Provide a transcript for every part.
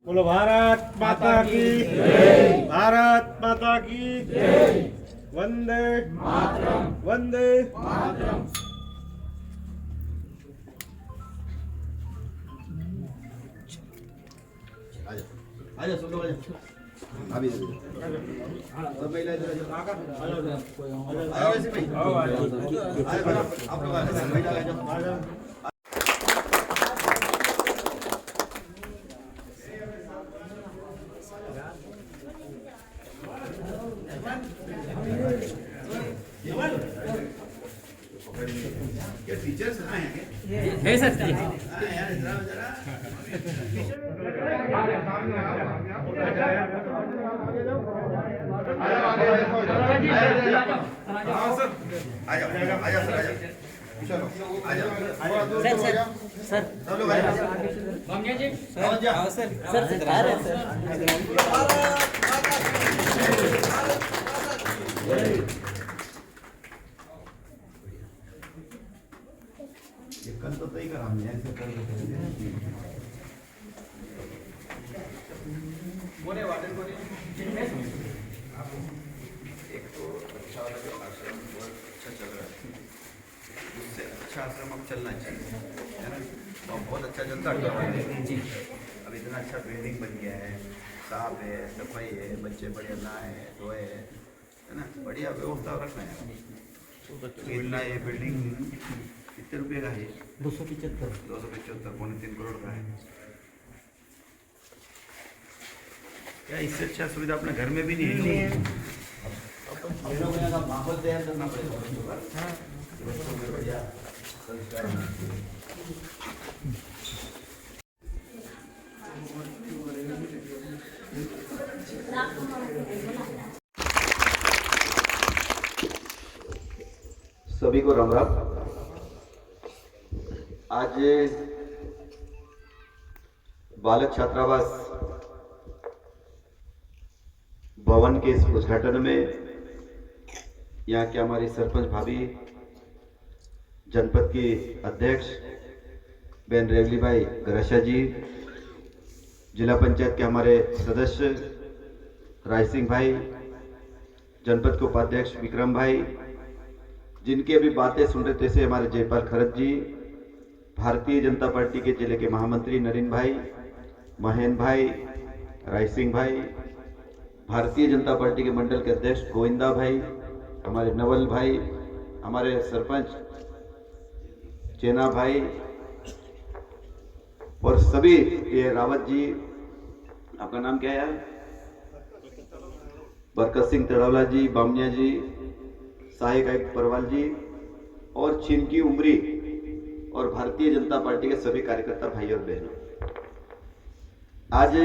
बोलो भारत माता की जय। भारत माता की जय। वंदे मातरम। वंदे मातरम। आजा सब लोग आजा। अभी सब महिला इधर आजा वैसे भाई आजा आप लोग आजा महिला आजा। क्या टीचर्स आए हैं है सर जी। यार जरा सर मांगिया जी सर आ रहे ये कल तो तय करा हमने ऐसे कर बोले वाटर को एक तो अच्छा वाला जो आश्रम बहुत अच्छा चल रहा है, उससे अच्छा आश्रम अब चलना चाहिए, है ना। तो बहुत अच्छा चलता है जी। अब इतना अच्छा बिल्डिंग बन गया है, साफ है, सफाई है, बच्चे बढ़िया नहाए हैं धोए है ना, बढ़िया व्यवस्था रखना है। इतना ये बिल्डिंग कितने रुपए का है? 275 पौने 3 करोड़ का है। क्या इससे अच्छा सुविधा अपने घर में भी नहीं है। माहौल तैयार करना पड़ेगा। बच्चों में बढ़िया संस्कार सभी को राम राम। आज बालक छात्रावास भवन के इस उद्घाटन में यहाँ के हमारी सरपंच भाभी, जनपद की अध्यक्ष बहन रेवली भाई गराशा जी, जिला पंचायत के हमारे सदस्य राय सिंह भाई, जनपद के उपाध्यक्ष विक्रम भाई, जिनकी अभी बातें सुन रहे थे से हमारे जयपाल खरत जी, भारतीय जनता पार्टी के जिले के महामंत्री नरीन भाई, महेन भाई, राय सिंह भाई, भारतीय जनता पार्टी के मंडल के अध्यक्ष गोविंदा भाई, हमारे नवल भाई, हमारे सरपंच चेना भाई और सभी ये रावत जी, आपका नाम क्या है? बरकत सिंह तड़ावला जी, बामनिया जी, सहायक आयुक्त परवाल जी और छिनकी उमरी और भारतीय जनता पार्टी के सभी कार्यकर्ता भाई और बहनों, आज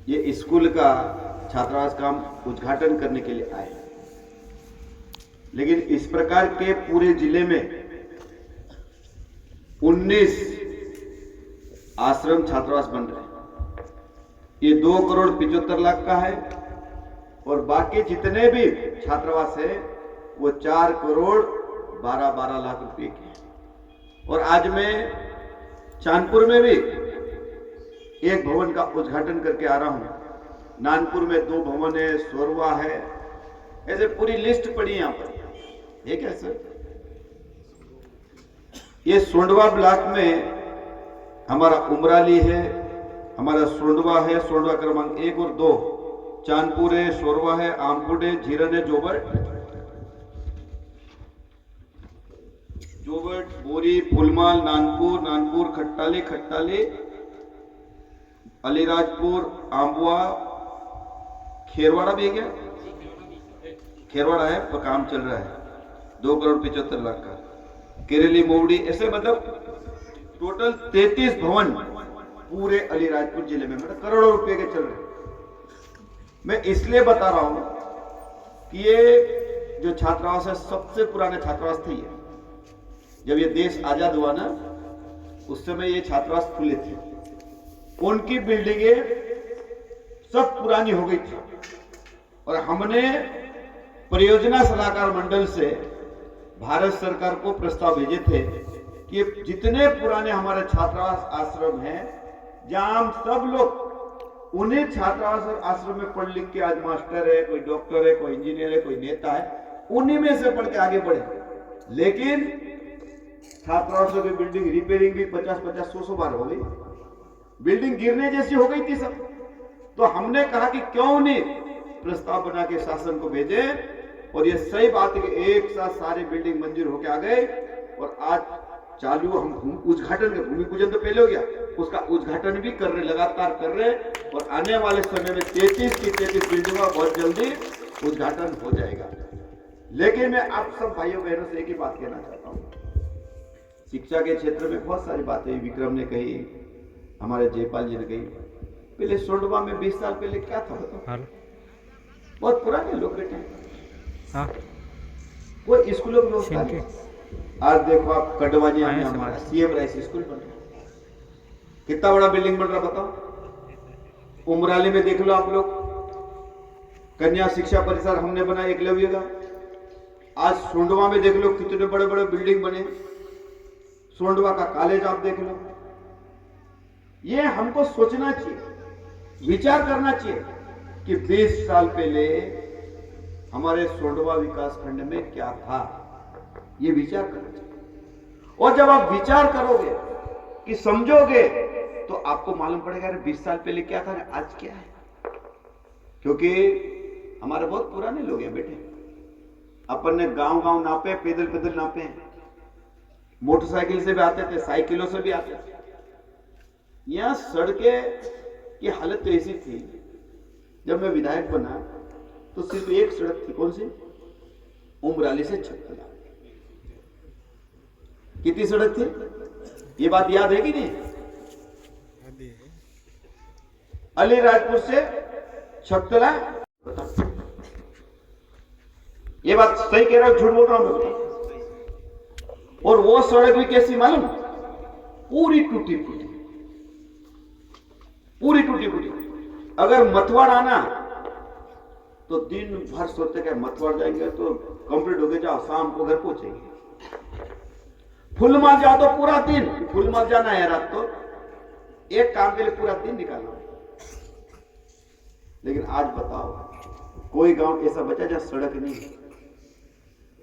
ये स्कूल का छात्रावास का उद्घाटन करने के लिए आए। लेकिन इस प्रकार के पूरे जिले में 19 आश्रम छात्रावास बन रहे हैं। ये 2 करोड़ 75 लाख का है और बाकी जितने भी छात्रावास है वो 4 करोड़ 12 लाख रुपए के हैं। और आज मैं चांदपुर में भी एक भवन का उद्घाटन करके आ रहा हूं। नानपुर में 2 भवन है, सोरवा है, ऐसे पूरी लिस्ट पड़ी है यहाँ पर। ये क्या सर? ये सोंडवा ब्लॉक में हमारा उमराली है, हमारा सोंडवा है, सोंडवा क्रमांक 1 और 2, चांदपुर है, सोरवा है, आमपुर है, झीरन है, जोबट, बोरी, फुलमाल, नानपुर, खट्टाली, अलीराजपुर, आंबुआ, खेरवाड़ा भी है क्या? खेरवाड़ा है, पर काम चल रहा है। 2 करोड़ 75 लाख का। केरली मोवड़ी, ऐसे मतलब टोटल 33 भवन पूरे अलीराजपुर जिले में, मतलब करोड़ों रुपए के चल रहे। मैं इसलिए बता रहा हूं कि ये जो छात्रावास है सबसे पुराना छात्रावास थे। ये जब ये देश आजाद हुआ ना, उस समय ये छात्रावास खुले थे। उनकी बिल्डिंगें सब पुरानी हो गई थी और हमने परियोजना सलाहकार मंडल से भारत सरकार को प्रस्ताव भेजे थे कि जितने पुराने हमारे छात्रावास आश्रम हैं, जहां हम सब लोग उन्हें छात्रावास और आश्रम में पढ़ लिख के आज मास्टर है, कोई डॉक्टर है, कोई इंजीनियर है, कोई नेता है, उन्हीं में से पढ़ के आगे बढ़े। लेकिन छात्रावासों की बिल्डिंग रिपेयरिंग भी 50-50, 100 बार हो गई, बिल्डिंग गिरने जैसी हो गई थी सब। तो हमने कहा कि क्यों नहीं प्रस्ताव बना के शासन को भेजे, और ये सही बात है कि एक साथ सारे बिल्डिंग मंजूर होके आ गए और आज चालू हम उद्घाटन के, भूमि पूजन तो पहले हो गया, उसका उद्घाटन भी कर रहे, लगातार कर रहे, और आने वाले समय में 33 की 33 बिल्डिंगों का बहुत जल्दी उद्घाटन हो जाएगा। लेकिन मैं आप सब भाइयों बहनों से एक ही बात कहना चाहता हूँ, शिक्षा के क्षेत्र में बहुत सारी बातें विक्रम ने कही, हमारे जयपाल जी ने कही। पहले सोंडवा में 20 साल पहले क्या था बताओ? बहुत पुराने लोग बैठे हैं, कोई स्कूलों की व्यवस्था नहीं। आज देखो आप कटवाजिया में हमारा सीएम राइस स्कूल बन रहा, कितना बड़ा बिल्डिंग बन रहा बताओ। उमराली में देख लो आप लोग, कन्या शिक्षा परिसर हमने बनाया एकलव्य का। आज सोंडवा में देख लो कितने बड़े बड़े बिल्डिंग बने, सोंडवा का कॉलेज आप देख लो। ये हमको सोचना चाहिए, विचार करना चाहिए कि 20 साल पहले हमारे सोंडवा विकास खंड में क्या था, ये विचार करना चाहिए। और जब आप विचार करोगे कि समझोगे तो आपको मालूम पड़ेगा अरे 20 साल पहले क्या था, आज क्या है। क्योंकि हमारे बहुत पुराने लोग हैं बेटे, अपन ने गांव गांव नापे, पैदल पैदल नापे, मोटरसाइकिल से भी आते थे, साइकिलों से भी आते थे। यहां सड़कें की हालत तो ऐसी थी, जब मैं विधायक बना तो सिर्फ एक सड़क थी, कौन सी? उमराली से छत्तला। कितनी सड़क थी ये बात याद है कि नहीं? अलीराजपुर से छत्तला। ये बात सही कह रहा हूं, झूठ बोल रहा हूं मैं? और वो सड़क भी कैसी मालूम? पूरी टूटी फूटी, पूरी टूटी फूटी। अगर मथुआड़ आना तो दिन भर सोचते कि मथुआड़ जाएंगे तो कंप्लीट हो गए, जाओ शाम को घर पहुंचेंगे। फुलमाल जाओ तो पूरा दिन, फुलमाल जाना है रात, तो एक काम के लिए पूरा दिन निकालना। लेकिन आज बताओ, कोई गांव ऐसा बचा जहां सड़क नहीं है?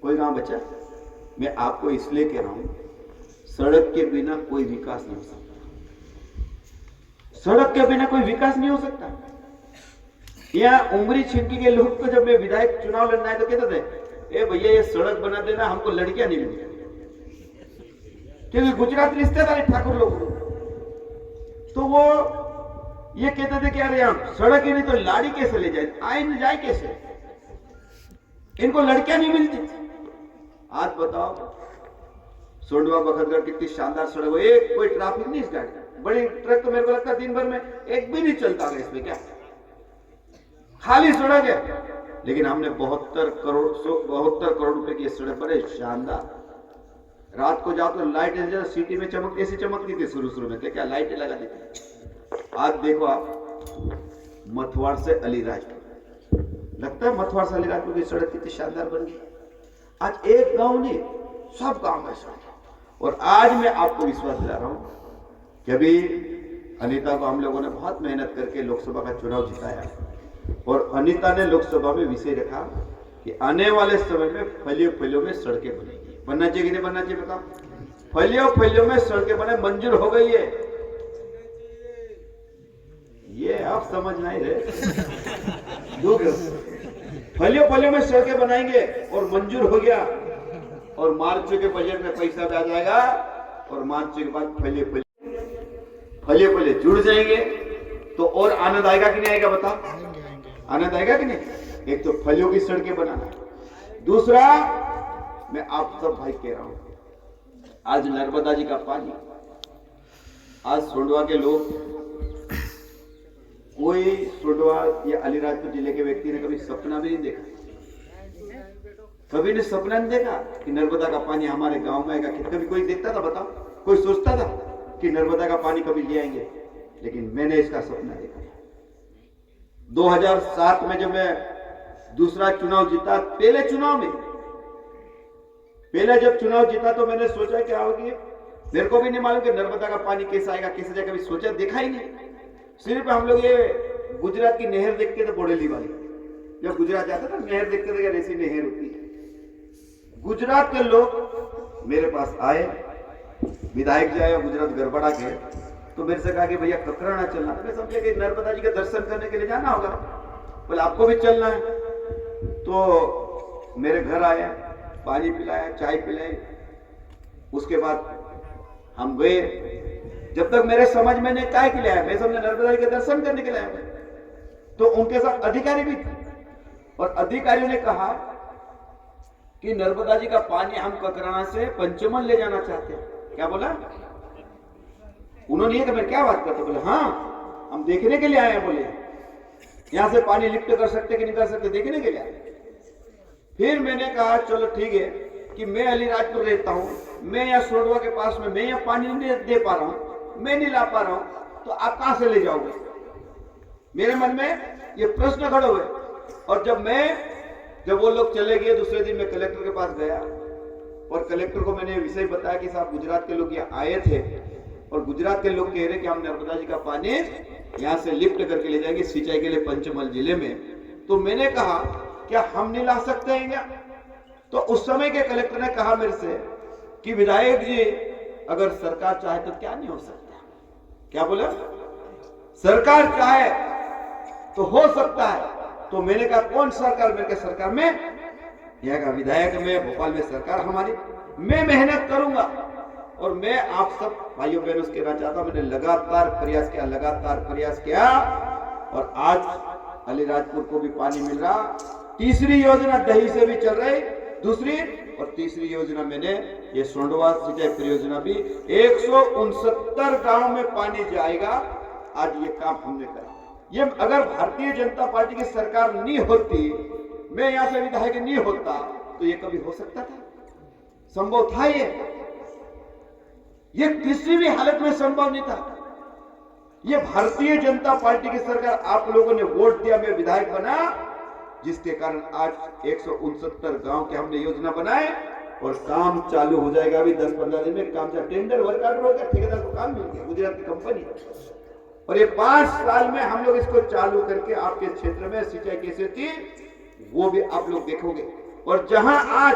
कोई गांव बचा? मैं आपको इसलिए कह रहा हूं, सड़क के बिना कोई विकास नहीं हो सकता। सड़क के बिना कोई विकास नहीं हो सकता। यहाँ उमरी छिंकी के लोग तो जब मैं विधायक चुनाव लड़ना है तो कहते थे, ए भैया ये सड़क बना देना, हमको लड़कियां नहीं मिलती। क्योंकि गुजरात रिश्तेदार ठाकुर लोग, तो वो ये कहते थे कि यार यहाँ सड़क ही नहीं तो लाड़ी कैसे ले जाए, आए न जाए कैसे, इनको लड़कियां नहीं मिलती। आज बताओ सोंडवा बखतगढ़ कितनी शानदार सड़क हो, एक कोई ट्रैफिक नहीं इस गाड़ी, बड़ी ट्रक तो मेरे को लगता है दिन भर में एक भी नहीं चलता है इसमें, क्या खाली सड़क है। लेकिन हमने 72 करोड़ रुपए की सड़क बने, शानदार। रात को जाओ तो लाइट सिटी में चमक ऐसी चमकती थी शुरू में, क्या लाइटें लगा देती। आज देखो आप मथुआड़ से अलीराजपुर, लगता है मथुआड़ से अलीराजपुर की सड़क कितनी शानदार बन गई। आज एक गांव नहीं, सब गांव में सड़क। और आज मैं आपको विश्वास दिला रहा हूं कि अभी अनीता को हम लोगों ने बहुत मेहनत करके लोकसभा का चुनाव जिताया, और अनीता ने लोकसभा में विषय रखा कि आने वाले समय में फलियों में सड़कें बनेगी। बनना चाहिए कि नहीं बनना चाहिए बताओ? फलियों में सड़कें बने, मंजूर हो गई है। ये आप समझ नहीं रहे। फलियों में सड़कें बनाएंगे और मंजूर हो गया, और मार्च के बजट में पैसा भी आ जाएगा, और मार्च के बाद फलियों जुड़ जाएंगे तो और आनंद आएगा कि नहीं आएगा बताओ? आनंद आएगा कि नहीं? एक तो फलियों की सड़कें बनाना, दूसरा मैं आप सब भाई कह रहा हूं आज नर्मदा जी का पानी, आज सोंडवा के लोग, कोई सोंडवा या अलीराजपुर जिले के व्यक्ति ने कभी सपना भी नहीं देखा, कभी ने सपना नहीं देखा कि नर्मदा का पानी हमारे गांव में आएगा। कभी कोई देखता था? बताओ, कोई सोचता था कि नर्मदा का पानी कभी ले आएंगे? लेकिन मैंने इसका सपना देखा। 2007 में जब मैं दूसरा चुनाव जीता, पहले जब चुनाव जीता तो मैंने सोचा क्या होगी, मेरे को भी नहीं मालूम कि नर्मदा का पानी कैसा आएगा, कैसे जाएगा, कभी सोचा देखा ही नहीं। सिर्फ हम लोग ये गुजरात की नहर देखते थे, बोडेली वाली, जब गुजरात जाता था नहर देखते थे, ऐसी नहर होती है। गुजरात के लोग मेरे पास आए, विधायक जी आए गुजरात गड़बड़ा के, तो मेरे से कहा कि भैया ककराना चलना। मैं समझे कि नर्मदा जी के दर्शन करने के लिए जाना होगा, बोले आपको भी चलना है। तो मेरे घर आया, पानी पिलाया, चाय पिलाई, उसके बाद हम गए। जब तक मेरे समझ में नहीं काय के लिए आया, मैं समझे नर्मदा जी के दर्शन करने के लिए आया। तो उनके साथ अधिकारी भी थे और अधिकारियों ने कहा कि नर्मदा जी का पानी हम ककराना से पंचमल ले जाना चाहते हैं। क्या बोला उन्होंने? मैं क्या बात करते? बोले हाँ, हम देखने के लिए आए हैं। बोले यहां से पानी लिफ्ट कर सकते कि नहीं कर सकते, देखने के लिए आए। फिर मैंने कहा चलो ठीक है कि मैं अलीराजपुर रहता हूं, मैं यहाँ सोंडवा के पास में, मैं यहाँ पानी नहीं दे पा रहा हूं, मैं नहीं ला पा रहा हूं, तो आप कहां से ले जाओगे? मेरे मन में ये प्रश्न खड़े हुए। और जब वो लोग चले गए, दूसरे दिन मैं कलेक्टर के पास गया और कलेक्टर को मैंने विषय बताया कि साहब गुजरात के लोग यहाँ आए थे और गुजरात के लोग कह रहे कि हम नर्मदा जी का पानी यहाँ से लिफ्ट करके ले जाएंगे सिंचाई के लिए पंचमल जिले में। तो मैंने कहा क्या हम नहीं ला सकते हैं क्या? तो उस समय के कलेक्टर ने कहा मेरे से कि विधायक जी अगर सरकार चाहे तो क्या नहीं हो सकता। क्या बोला? सरकार चाहे तो हो सकता है। तो मैंने कहा कौन सरकार? मेरे कहा सरकार में, यहाँ का विधायक में, भोपाल में सरकार हमारी, मैं मेहनत करूंगा। और मैं आप सब भाइयों बहनों से कहना चाहता हूं, मैंने लगातार प्रयास किया और आज अलीराजपुर को भी पानी मिल रहा। तीसरी योजना दही से भी चल रही, दूसरी और तीसरी योजना मैंने ये सोंडवा सिंचाई परियोजना भी 169 गांव में पानी जाएगा। आज ये काम हमने करा। ये अगर भारतीय जनता पार्टी की सरकार नहीं होती, मैं यहां से विधायक नहीं होता, तो ये कभी हो सकता था? संभव था? ये किसी भी हालत में संभव नहीं था। ये भारतीय जनता पार्टी की सरकार, आप लोगों ने वोट दिया, मैं विधायक बना, जिसके कारण आज 169 गांव के हमने योजना बनाए और काम चालू हो जाएगा। अभी 10-15 दिन में काम चालू, टेंडर वर्क आउट हो गया, ठेकेदार को काम मिल गया, गुजरात की कंपनी। और ये 5 साल में हम लोग इसको चालू करके आपके क्षेत्र में सिंचाई कैसे थी वो भी आप लोग देखोगे। और जहां आज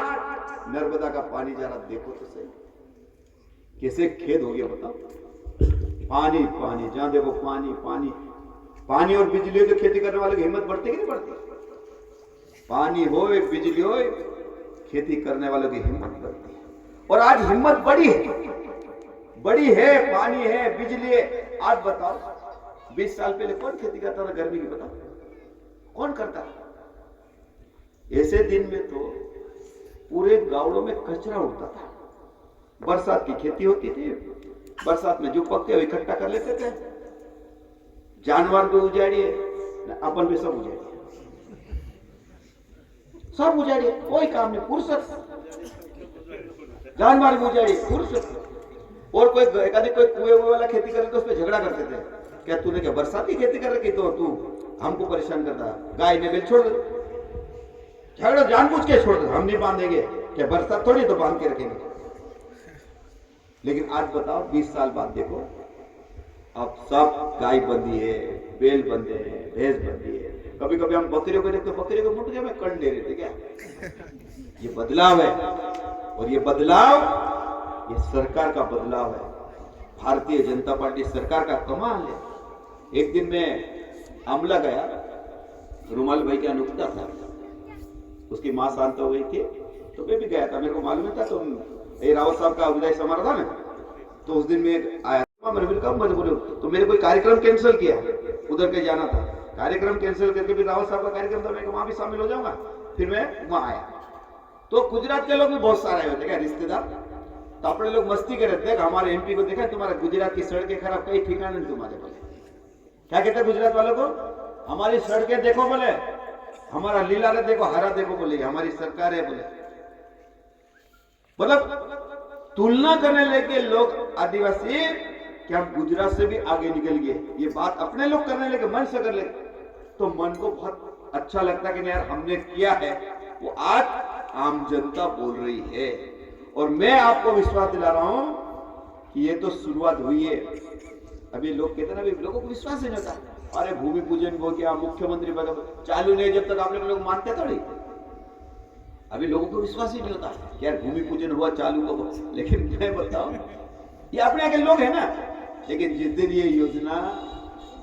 नर्मदा का पानी जा रहा, देखो तो सही कैसे खेद हो गया, बताओ। पानी पानी, जहां देखो पानी पानी पानी। और बिजली हो तो खेती करने वाले की हिम्मत बढ़ती कि नहीं बढ़ती? पानी हो, बिजली हो, खेती करने वालों की हिम्मत बढ़ती है। और आज हिम्मत बड़ी है, पानी है, बिजली है। आज बताओ 20 साल पहले कौन खेती करता था गर्मी की? बताओ कौन करता? ऐसे दिन में तो पूरे गांवों में कचरा उड़ता था। बरसात की खेती होती थी, बरसात में जो पकते हुए इकट्ठा कर लेते थे, जानवर भी उजाड़िए, अपन भी सब उजाड़िए, कोई काम नहीं, फुर्सत। जानवर भी उजाड़िए, फुर्सत। और कोई कुएं वाला खेती करे तो उस पर झगड़ा करते थे, क्या तूने क्या बरसाती खेती कर रखी तो तू हमको परेशान करता, गाय ने बेल छोड़ दे। झगड़ा जानबूझ के छोड़ दे, हम नहीं बांधेंगे, क्या बरसात थोड़ी तो बांध के रखेंगे। लेकिन आज बताओ 20 साल बाद देखो, अब सब गाय बंधी है, बेल बंधे हैं, भैंस बंधी है। कभी कभी हम बकरियों को देखते, बकरियों को मुट्ठी में कट ले रहे थे। क्या ये बदलाव है? और ये बदलाव ये सरकार का बदलाव है, भारतीय जनता पार्टी सरकार का कमाल है। एक दिन मैं आमला गया, रुमाल भाई का नुकता था, उसकी मां शांत हो गई थी, तो मैं भी गया था, मेरे को मालूम था। तो रावत साहब का विदाई समारोह था ना, तो उस दिन में आया, मैंने बोले तो मेरे कोई कार्यक्रम कैंसिल किया, उधर के जाना था, कार्यक्रम कैंसिल करके भी रावत साहब का कार्यक्रम था, मैं वहां भी शामिल हो जाऊंगा। फिर मैं वहां आया तो गुजरात के लोग भी बहुत सारे हुए थे, क्या रिश्तेदार, तो अपने लोग मस्ती करे, देख हमारे एमपी को देखा, तुम्हारा गुजरात की सड़कें खराब, कई ठिकाने नहीं तुम्हारे बोले। क्या कहते हैं गुजरात वालों को? हमारी सड़कें देखो बोले, हमारा लीला रे देखो, हरा देखो बोले, हमारी सरकार है बोले। मतलब तुलना करने लगे लोग आदिवासी कि हम गुजरात से भी आगे निकल गए, ये बात अपने लोग करने लगे, मन से कर लगे, तो मन को बहुत अच्छा लगता है कि यार हमने किया है, वो आज आम जनता बोल रही है। और मैं आपको विश्वास दिला रहा हूं कि ये तो शुरुआत हुई है। अभी लोग कहते हैं ना, अभी लोगों को विश्वास ही नहीं होता, अरे भूमि पूजन हो गया, मुख्यमंत्री चालू नहीं, जब तक आप लोग मानते थोड़ी। अभी लोगों को विश्वास ही नहीं होता कि यार भूमि पूजन हुआ, चालू कब। लेकिन मैं बताऊं, ये अपने आगे लोग हैं ना, लेकिन जिस दिन ये योजना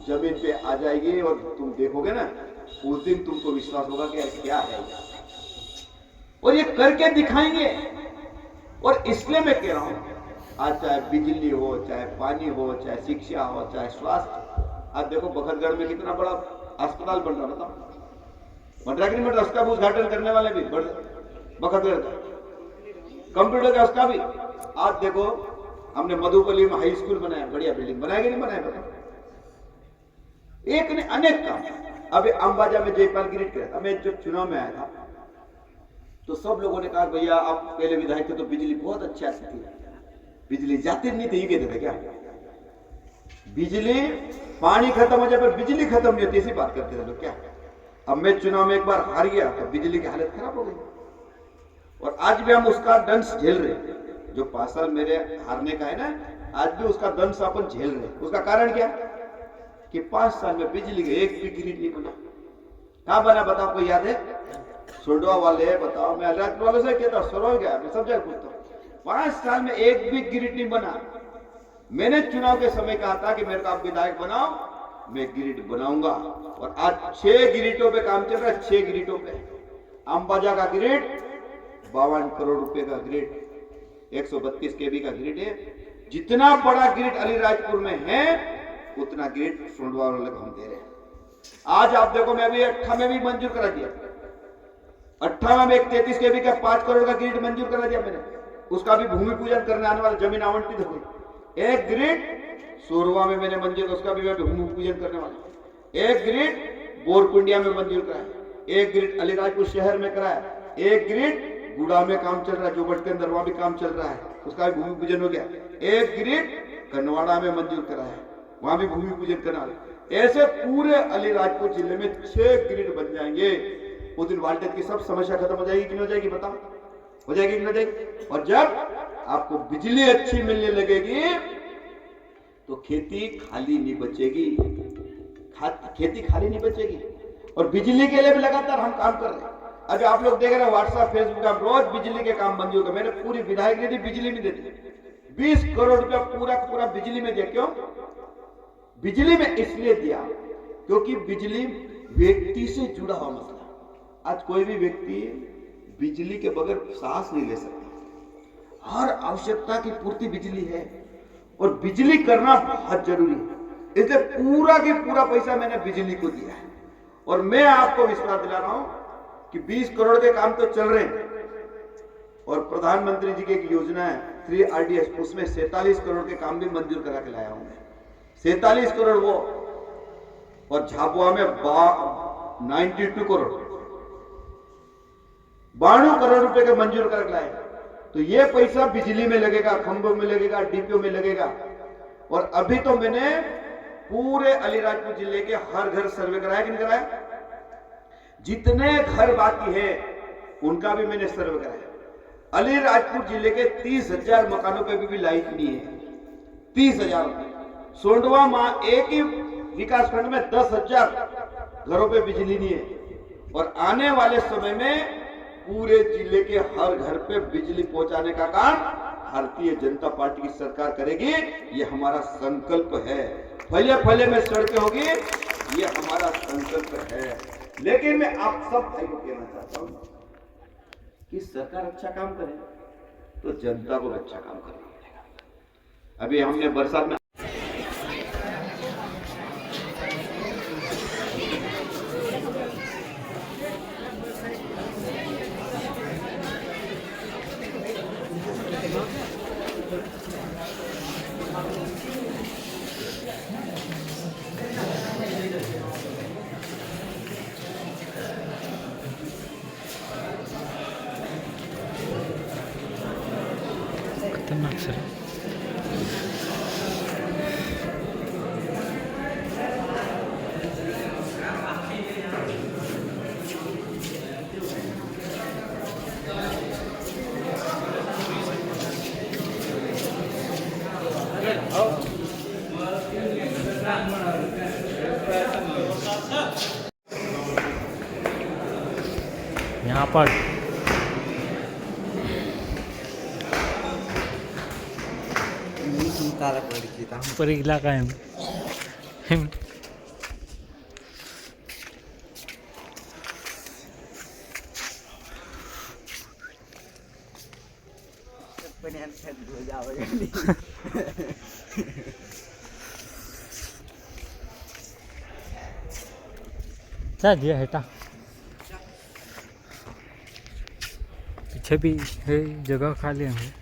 जमीन पे आ जाएगी और तुम देखोगे ना, उस दिन तुमको विश्वास होगा कि क्या है, और ये करके दिखाएंगे। और इसलिए मैं कह रहा हूं, आज चाहे बिजली हो, चाहे पानी हो, चाहे शिक्षा हो, चाहे स्वास्थ्य, आज देखो बखतगढ़ में कितना बड़ा अस्पताल बन रहा, बताओ बन रहा कि नहीं बन रहा? उसका भी उद्घाटन करने वाले भी बखतगढ़ का कंप्यूटर का, उसका भी। आज देखो हमने मधुपल्ली में हाई स्कूल बनाया, बढ़िया बिल्डिंग बनाया कि नहीं बनाया, बताओ। एक ने अनेक काम। अभी अंबाजा में जयपाल गिरीट किया, मैं जब चुनाव में आया था तो सब लोगों ने कहा भैया आप पहले विधायक थे तो बिजली बहुत अच्छी आती थी, बिजली जाती नहीं थी, ये कहते थे क्या बिजली, पानी खत्म हो जाए पर बिजली खत्म नहीं होती, ऐसी बात करते थे लोग क्या। अब मैं चुनाव में एक बार हार गया तो बिजली की हालत खराब हो गई, और आज भी हम उसका दंश झेल रहे। जो 5 साल मेरे हारने का है ना, आज भी उसका दंश अपन झेल रहे। उसका कारण क्या कि 5 साल में बिजली का एक भी ग्रिड नहीं बना। कहां बना बताओ, कोई याद है? सोडवा वाले बताओ, मैं अलिराजपुर वालों से कहता हूं, सरो गया, मैं सब जगह पूछता हूं, 5 साल में एक भी ग्रिड नहीं बना। मैंने चुनाव के समय कहा था कि मेरे को आप विधायक बनाओ, मैं ग्रिड बनाऊंगा, और आज 6 ग्रिडों पे काम चल रहा है, 6 ग्रिडों पे। अंबाजा का ग्रिड 52 करोड़ रुपए का ग्रिड, 132 केवी का ग्रिड है। जितना बड़ा ग्रिड अलीराजपुर में है उतना ग्रिड सोंडवा वाले को हम दे रहे हैं। आज आप देखो, मैं अभी 8 में भी मंजूर करा दिया, 18 में एक 33 केवी का 5 करोड़ का ग्रिड मंजूर करा दिया मैंने, उसका भी भूमि पूजन करने आने वाला जमीन आवंटित हो गई। एक ग्रिड सोरवा में मैंने मंजूर, उसका भी मैं भूमि पूजन करने वाला। एक ग्रिड बोरकुंडिया में मंजूर कराया, एक ग्रिड अलीराजपुर शहर में कराया, एक ग्रिड गुड़ा में काम चल रहा है, जोबट के अंदर वहां भी काम चल रहा है, उसका भी भूमि पूजन हो गया। एक ग्रिड कनवाड़ा में मंजूर कराया, वहां भी भूमि पूजन करना। ऐसे पूरे अलीराजपुर जिले में 6 ग्रिड बन जाएंगे। उस दिन वोल्टेज की सब समस्या खत्म हो जाएगी कि नहीं हो जाएगी, बताओ हो जाएगी कि नहीं हो जाएगी। और जब आपको बिजली अच्छी मिलने लगेगी तो खेती खाली नहीं बचेगी, खेती खाली नहीं बचेगी। और बिजली के लिए भी लगातार हम काम कर रहे हैं। अभी आप लोग देख रहे हैं व्हाट्सएप फेसबुक, आप रोज बिजली के काम मंजूर कर, मैंने पूरी विधायक निधि बिजली में देती, 20 करोड़ रुपया पूरा बिजली में दिया। क्यों बिजली में? इसलिए दिया क्योंकि बिजली व्यक्ति से जुड़ा हुआ मसला। आज कोई भी व्यक्ति बिजली के बगैर सांस नहीं ले सकता, हर आवश्यकता की पूर्ति बिजली है, और बिजली करना बहुत जरूरी है। इसलिए पूरा की पूरा पैसा मैंने बिजली को दिया है। और मैं आपको विश्वास दिला रहा हूं कि 20 करोड़ के काम तो चल रहे हैं, और प्रधानमंत्री जी की एक योजना है 3RDS, उसमें 47 करोड़ के काम भी मंजूर करा के लाया हूं मैं, 47 करोड़ वो। और झाबुआ में 92 करोड़, 92 करोड़ रुपए के मंजूर कर लाए। तो ये पैसा बिजली में लगेगा, खंभों में लगेगा, डीपीओ में लगेगा। और अभी तो मैंने पूरे अलीराजपुर जिले के हर घर सर्वे कराया कि नहीं कराया? जितने घर बाकी है उनका भी मैंने सर्वे कराया। अलीराजपुर जिले के 30,000 मकानों पे भी लाइट नहीं है, 30,000। सोंडवा मां एक ही विकास खंड में 10,000 घरों पे बिजली नहीं है। और आने वाले समय में पूरे जिले के हर घर पे बिजली पहुंचाने का काम भारतीय जनता पार्टी की सरकार करेगी। ये हमारा संकल्प है। फले फले में सड़कें होगी, ये हमारा संकल्प है। लेकिन मैं आप सब भाई को कहना चाहता हूं कि सरकार अच्छा काम करे तो जनता को अच्छा काम करना पड़ेगा। अभी हमने बरसात में खतरनाक सर. यहाँ पर ऊपर इलाका है. क्या दिया हेटा पीछे भी है जगह खाली है.